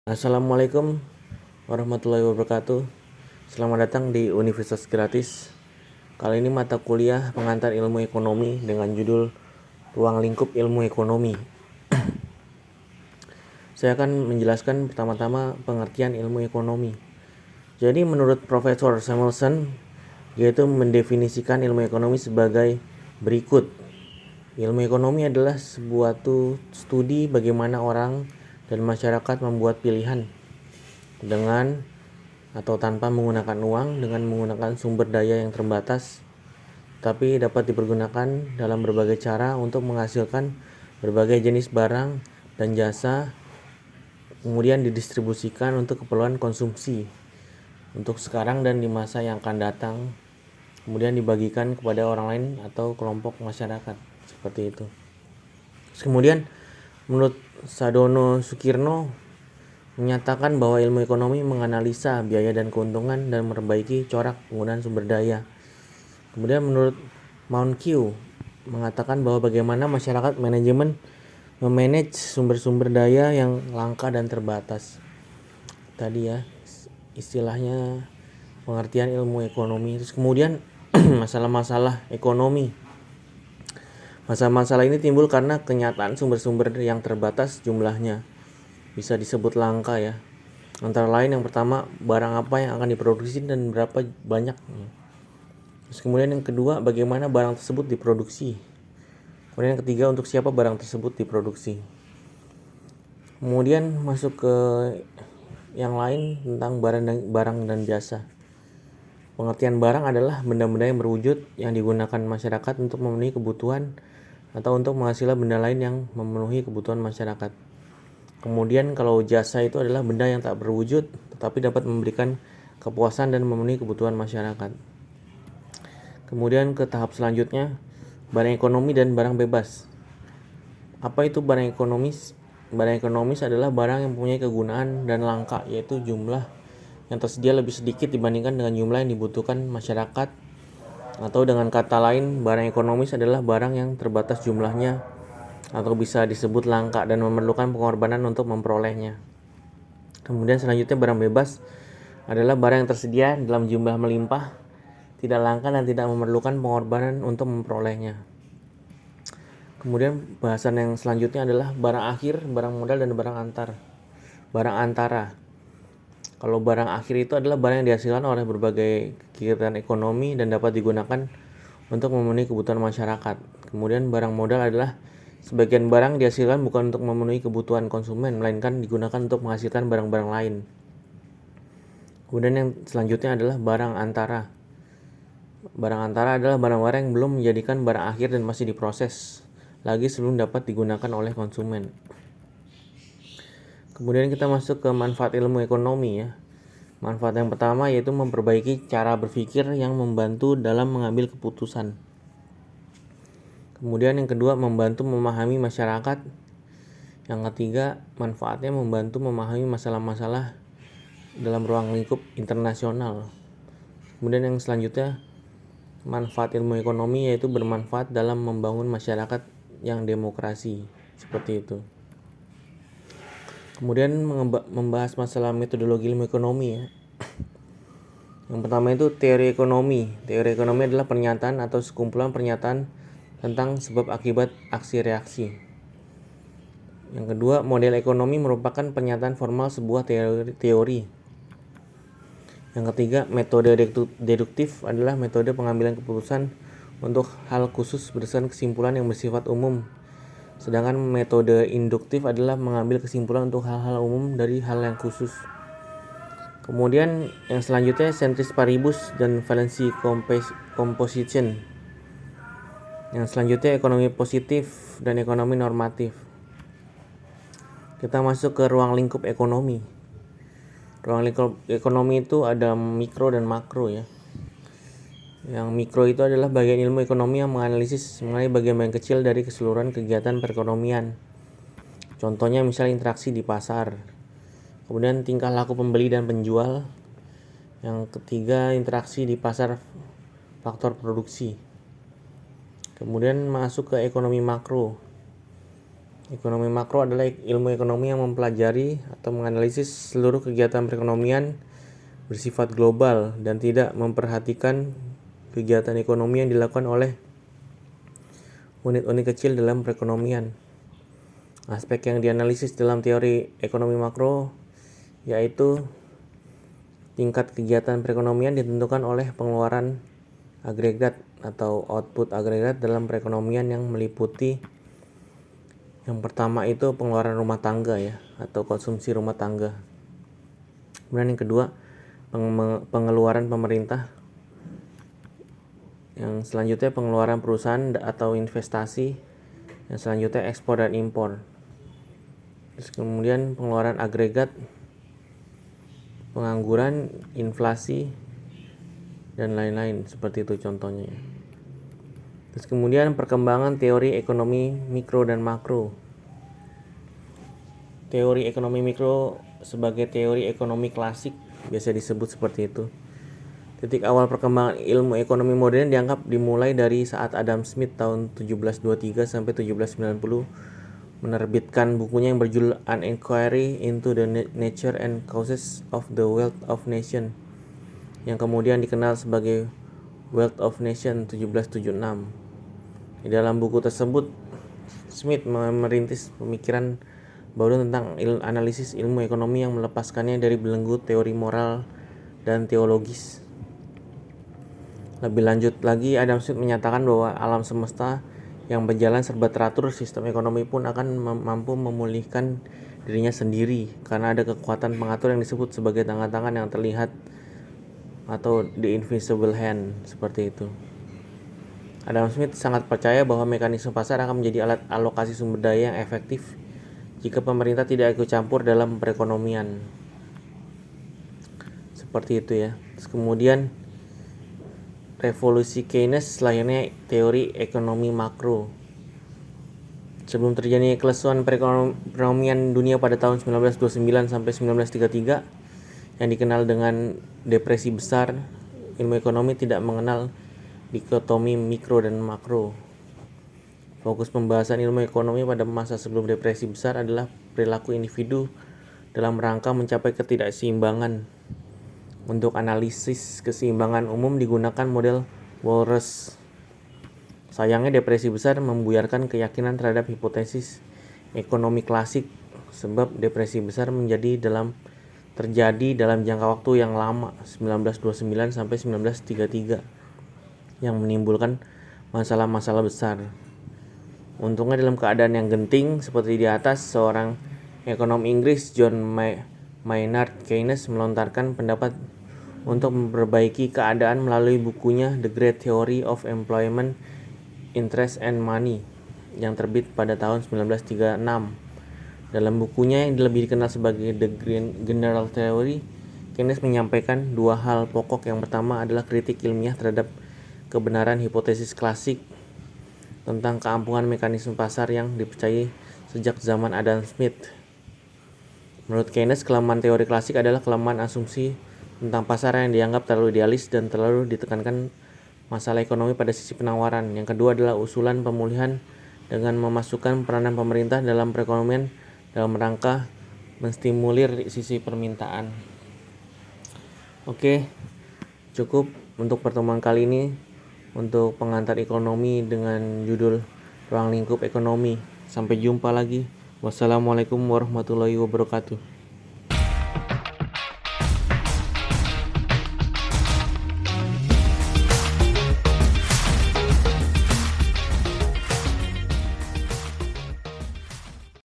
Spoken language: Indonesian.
Assalamualaikum warahmatullahi wabarakatuh. Selamat datang di Universitas Gratis. Kali ini mata kuliah pengantar ilmu ekonomi dengan judul Ruang Lingkup Ilmu Ekonomi. Saya akan menjelaskan pertama-tama pengertian ilmu ekonomi. Jadi menurut Profesor Samuelson, yaitu mendefinisikan ilmu ekonomi sebagai berikut. Ilmu ekonomi adalah sebuah studi bagaimana orang dan masyarakat membuat pilihan dengan atau tanpa menggunakan uang dengan menggunakan sumber daya yang terbatas, tapi dapat dipergunakan dalam berbagai cara untuk menghasilkan berbagai jenis barang dan jasa, kemudian didistribusikan untuk keperluan konsumsi untuk sekarang dan di masa yang akan datang, kemudian dibagikan kepada orang lain atau kelompok masyarakat, seperti itu. Kemudian menurut Sadono Sukirno menyatakan bahwa ilmu ekonomi menganalisa biaya dan keuntungan dan memperbaiki corak penggunaan sumber daya. Kemudian menurut Mount Q mengatakan bahwa bagaimana masyarakat manajemen memanage sumber-sumber daya yang langka dan terbatas. Tadi ya istilahnya pengertian ilmu ekonomi. Terus kemudian masalah-masalah ekonomi. Masalah-masalah ini timbul karena kenyataan sumber-sumber yang terbatas jumlahnya. Bisa disebut langka ya. Antara lain yang pertama, barang apa yang akan diproduksi dan berapa banyak. Terus kemudian yang kedua, bagaimana barang tersebut diproduksi. Kemudian yang ketiga, untuk siapa barang tersebut diproduksi. Kemudian masuk ke yang lain tentang barang dan jasa. Pengertian barang adalah benda-benda yang berwujud yang digunakan masyarakat untuk memenuhi kebutuhan atau untuk menghasilkan benda lain yang memenuhi kebutuhan masyarakat. Kemudian kalau jasa itu adalah benda yang tak berwujud tetapi dapat memberikan kepuasan dan memenuhi kebutuhan masyarakat. Kemudian ke tahap selanjutnya, barang ekonomi dan barang bebas. Apa itu barang ekonomis? Barang ekonomis adalah barang yang mempunyai kegunaan dan langka, yaitu jumlah yang tersedia lebih sedikit dibandingkan dengan jumlah yang dibutuhkan masyarakat. Atau dengan kata lain, barang ekonomis adalah barang yang terbatas jumlahnya atau bisa disebut langka dan memerlukan pengorbanan untuk memperolehnya. Kemudian selanjutnya barang bebas adalah barang yang tersedia dalam jumlah melimpah, tidak langka dan tidak memerlukan pengorbanan untuk memperolehnya. Kemudian bahasan yang selanjutnya adalah barang akhir, barang modal dan barang antara. Kalau barang akhir itu adalah barang yang dihasilkan oleh berbagai kegiatan ekonomi dan dapat digunakan untuk memenuhi kebutuhan masyarakat. Kemudian barang modal adalah sebagian barang dihasilkan bukan untuk memenuhi kebutuhan konsumen, melainkan digunakan untuk menghasilkan barang-barang lain. Kemudian yang selanjutnya adalah barang antara. Barang antara adalah barang-barang yang belum menjadikan barang akhir dan masih diproses lagi sebelum dapat digunakan oleh konsumen. Kemudian kita masuk ke manfaat ilmu ekonomi ya. Manfaat yang pertama yaitu memperbaiki cara berpikir yang membantu dalam mengambil keputusan. Kemudian yang kedua, membantu memahami masyarakat. Yang ketiga, manfaatnya membantu memahami masalah-masalah dalam ruang lingkup internasional. Kemudian yang selanjutnya, manfaat ilmu ekonomi yaitu bermanfaat dalam membangun masyarakat yang demokrasi. Seperti itu. Kemudian membahas masalah metodologi ilmu ekonomi ya. Yang pertama itu teori ekonomi. Teori ekonomi adalah pernyataan atau sekumpulan pernyataan tentang sebab akibat aksi reaksi. Yang kedua, model ekonomi merupakan pernyataan formal sebuah teori. Yang ketiga, metode deduktif adalah metode pengambilan keputusan untuk hal khusus berdasarkan kesimpulan yang bersifat umum. Sedangkan metode induktif adalah mengambil kesimpulan untuk hal-hal umum dari hal yang khusus. Kemudian yang selanjutnya centris paribus dan valency composition. Yang selanjutnya ekonomi positif dan ekonomi normatif. Kita masuk ke ruang lingkup ekonomi. Ruang lingkup ekonomi itu ada mikro dan makro ya. Yang mikro itu adalah bagian ilmu ekonomi yang menganalisis mengenai bagian-bagian kecil dari keseluruhan kegiatan perekonomian. Contohnya misalnya interaksi di pasar. Kemudian tingkah laku pembeli dan penjual. Yang ketiga, interaksi di pasar faktor produksi. Kemudian masuk ke ekonomi makro. Ekonomi makro adalah ilmu ekonomi yang mempelajari atau menganalisis seluruh kegiatan perekonomian bersifat global dan tidak memperhatikan kegiatan ekonomi yang dilakukan oleh unit-unit kecil dalam perekonomian. Aspek yang dianalisis dalam teori ekonomi makro yaitu tingkat kegiatan perekonomian ditentukan oleh pengeluaran agregat atau output agregat dalam perekonomian yang meliputi yang pertama itu pengeluaran rumah tangga ya atau konsumsi rumah tangga. Kemudian yang kedua pengeluaran pemerintah. Yang selanjutnya pengeluaran perusahaan atau investasi. Yang selanjutnya ekspor dan impor. Terus kemudian pengeluaran agregat, pengangguran, inflasi, dan lain-lain seperti itu contohnya. Terus kemudian perkembangan teori ekonomi mikro dan makro. Teori ekonomi mikro sebagai teori ekonomi klasik biasa disebut seperti itu. Titik awal perkembangan ilmu ekonomi modern dianggap dimulai dari saat Adam Smith tahun 1723 sampai 1790 menerbitkan bukunya yang berjudul An Inquiry into the Nature and Causes of the Wealth of Nation, yang kemudian dikenal sebagai Wealth of Nation 1776. Di dalam buku tersebut, Smith merintis pemikiran baru tentang analisis ilmu ekonomi yang melepaskannya dari belenggu teori moral dan teologis. Lebih lanjut lagi, Adam Smith menyatakan bahwa alam semesta yang berjalan serba teratur, sistem ekonomi pun akan mampu memulihkan dirinya sendiri karena ada kekuatan pengatur yang disebut sebagai tangan-tangan yang terlihat atau the invisible hand, seperti itu. Adam Smith sangat percaya bahwa mekanisme pasar akan menjadi alat alokasi sumber daya yang efektif jika pemerintah tidak ikut campur dalam perekonomian. Seperti itu ya. Terus kemudian revolusi Keynes, lahirnya teori ekonomi makro. Sebelum terjadinya kelesuan perekonomian dunia pada tahun 1929 sampai 1933 yang dikenal dengan depresi besar, ilmu ekonomi tidak mengenal dikotomi mikro dan makro. Fokus pembahasan ilmu ekonomi pada masa sebelum depresi besar adalah perilaku individu dalam rangka mencapai ketidakseimbangan. Untuk analisis keseimbangan umum digunakan model Walras. Sayangnya depresi besar membuyarkan keyakinan terhadap hipotesis ekonomi klasik, sebab depresi besar terjadi dalam jangka waktu yang lama, 1929 sampai 1933, yang menimbulkan masalah-masalah besar. Untungnya dalam keadaan yang genting seperti di atas, seorang ekonom Inggris, John Maynard Keynes, melontarkan pendapat untuk memperbaiki keadaan melalui bukunya The Great Theory of Employment, Interest and Money yang terbit pada tahun 1936. Dalam bukunya yang lebih dikenal sebagai The General Theory, Keynes menyampaikan dua hal pokok. Yang pertama adalah kritik ilmiah terhadap kebenaran hipotesis klasik tentang keampuhan mekanisme pasar yang dipercayai sejak zaman Adam Smith. Menurut Keynes, kelemahan teori klasik adalah kelemahan asumsi tentang pasar yang dianggap terlalu idealis dan terlalu ditekankan masalah ekonomi pada sisi penawaran. Yang kedua adalah usulan pemulihan dengan memasukkan peranan pemerintah dalam perekonomian dalam rangka menstimulir sisi permintaan. Oke, cukup untuk pertemuan kali ini untuk pengantar ekonomi dengan judul Ruang Lingkup Ekonomi. Sampai jumpa lagi. Wassalamualaikum warahmatullahi wabarakatuh.